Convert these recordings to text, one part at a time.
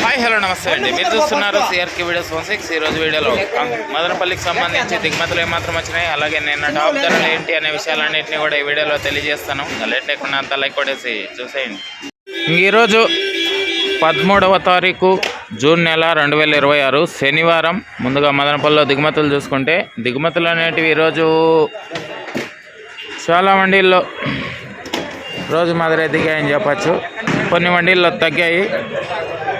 Hi hello నమస్తే అండి. మీరు చూస్తున్నారు సిఆర్కే వీడియోస్ 16. ఈరోజు వీడియోలో మదనపల్లికి సంబంధించి దిగుమతులు ఏమాత్రం వచ్చినాయి, అలాగే నిన్న టాప్ ధరలు ఏంటి అనే విషయాలన్నింటినీ కూడా ఈ వీడియోలో తెలియజేస్తాను. లేట్ లేకుండా అంత లైక్ కొట్టేసి చూసేయండి. ఈరోజు 13వ తారీఖు జూన్ నెల 2026 శనివారం. ముందుగా మదనపల్లిలో దిగుమతులు చూసుకుంటే దిగుమతులు అనేటివి ఈరోజు చాలా మండీల్లో రోజు మాదిరి దిగాయని చెప్పచ్చు. కొన్ని మండీల్లో తగ్గాయి,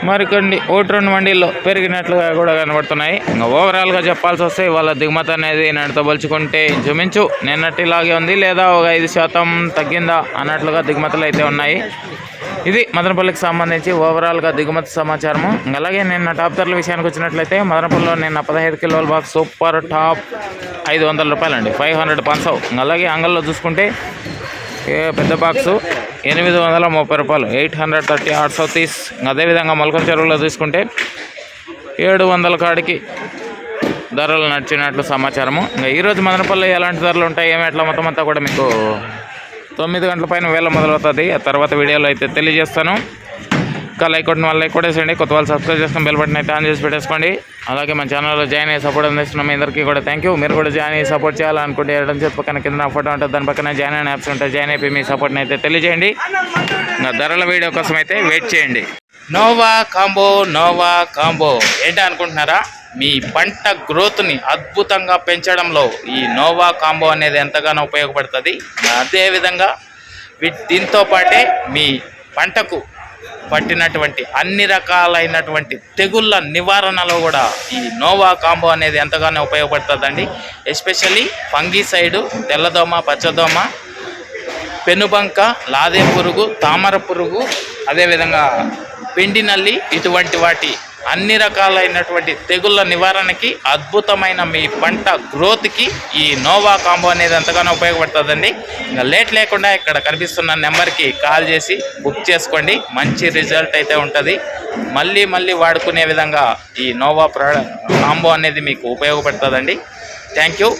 మరికొన్ని 1-2 మండీల్లో పెరిగినట్లుగా కూడా కనబడుతున్నాయి. ఇంకా ఓవరాల్గా చెప్పాల్సి వస్తే వాళ్ళ దిగుమతి అనేది నాటితో పోల్చుకుంటే ఇంచుమించు నిన్నటిలాగే ఉంది, లేదా ఒక 5% తగ్గిందా అన్నట్లుగా దిగుమతులు అయితే ఉన్నాయి. ఇది మదనపల్లికి సంబంధించి ఓవరాల్గా దిగుమతి సమాచారము. అలాగే నిన్న టాప్ ధరల విషయానికి వచ్చినట్లయితే మదనపల్లిలో నిన్న 15 కిలోల బాక్స్ సూపర్ టాప్ 500 రూపాయలండి, 500 పంచవ్. అలాగే అంగల్లో చూసుకుంటే పెద్ద బాక్సు 830 రూపాయలు, 830 830. అదేవిధంగా మొలకల చెరువులో తీసుకుంటే 700 కాడికి ధరలు నడిచినట్లు సమాచారము. ఇంకా ఈరోజు మదనపల్లి ఎలాంటి ధరలు ఉంటాయి ఏమి ఎట్లా మొత్తం అంతా కూడా మీకు 9 గంటల పైన వేళ మొదలవుతుంది. ఆ తర్వాత వీడియోలో అయితే తెలియజేస్తాను. ఇంకా లైక్ కొట్టిన వాళ్ళు లైక్ కొట్టేసేయండి, కొత్త వాళ్ళు సబ్స్క్రైబ్ చేసుకుని బెల్ బటన్ అయితే ఆన్ చేసి పెట్టేసుకోండి. అలాగే మన ఛానల్లో జాయిన్ అయ్యి సపోర్ట్ అందిస్తున్న మీ అందరికీ కూడా థ్యాంక్ యూ. మీరు కూడా జాయిన్ అయ్యి సపోర్ట్ చేయాలనుకుంటే ఎడం చేతి పక్కన కింద నా ఫోటో ఉంటుంది, దాని పక్కన జాయిన్ అయిన యాప్స్ ఉంటాయి. జాయిన్ అయిపోయి మీ సపోర్ట్ని అయితే తెలియజేయండి. ఇంకా ధరల వీడియో కోసం అయితే వెయిట్ చేయండి. నోవా కాంబో ఏంటి అనుకుంటున్నారా? మీ పంట గ్రోత్ని అద్భుతంగా పెంచడంలో ఈ నోవా కాంబో అనేది ఎంతగానో ఉపయోగపడుతుంది. అదేవిధంగా దీంతో పాటే మీ పంటకు పట్టినటువంటి అన్ని రకాలైనటువంటి తెగుళ్ళ నివారణలో కూడా ఈ నోవా కాంబో అనేది ఎంతగానో ఉపయోగపడుతుందండి. ఎస్పెషల్లీ ఫంగిసైడు, తెల్లదోమ, పచ్చదోమ, పెనుబంక, లాదే పురుగు, తామర పురుగు, అదేవిధంగా పిండి నల్లి, ఇటువంటి వాటి అన్ని రకాలైనటువంటి తెగుళ్ళ నివారణకి అద్భుతమైన మీ పంట గ్రోత్కి ఈ నోవా కాంబో అనేది ఎంతగానో ఉపయోగపడుతుందండి. ఇంకా లేట్ లేకుండా ఇక్కడ కనిపిస్తున్న నెంబర్కి కాల్ చేసి బుక్ చేసుకోండి. మంచి రిజల్ట్ అయితే ఉంటుంది. మళ్ళీ వాడుకునే విధంగా ఈ నోవా కాంబో అనేది మీకు ఉపయోగపడుతుందండి. Thank you.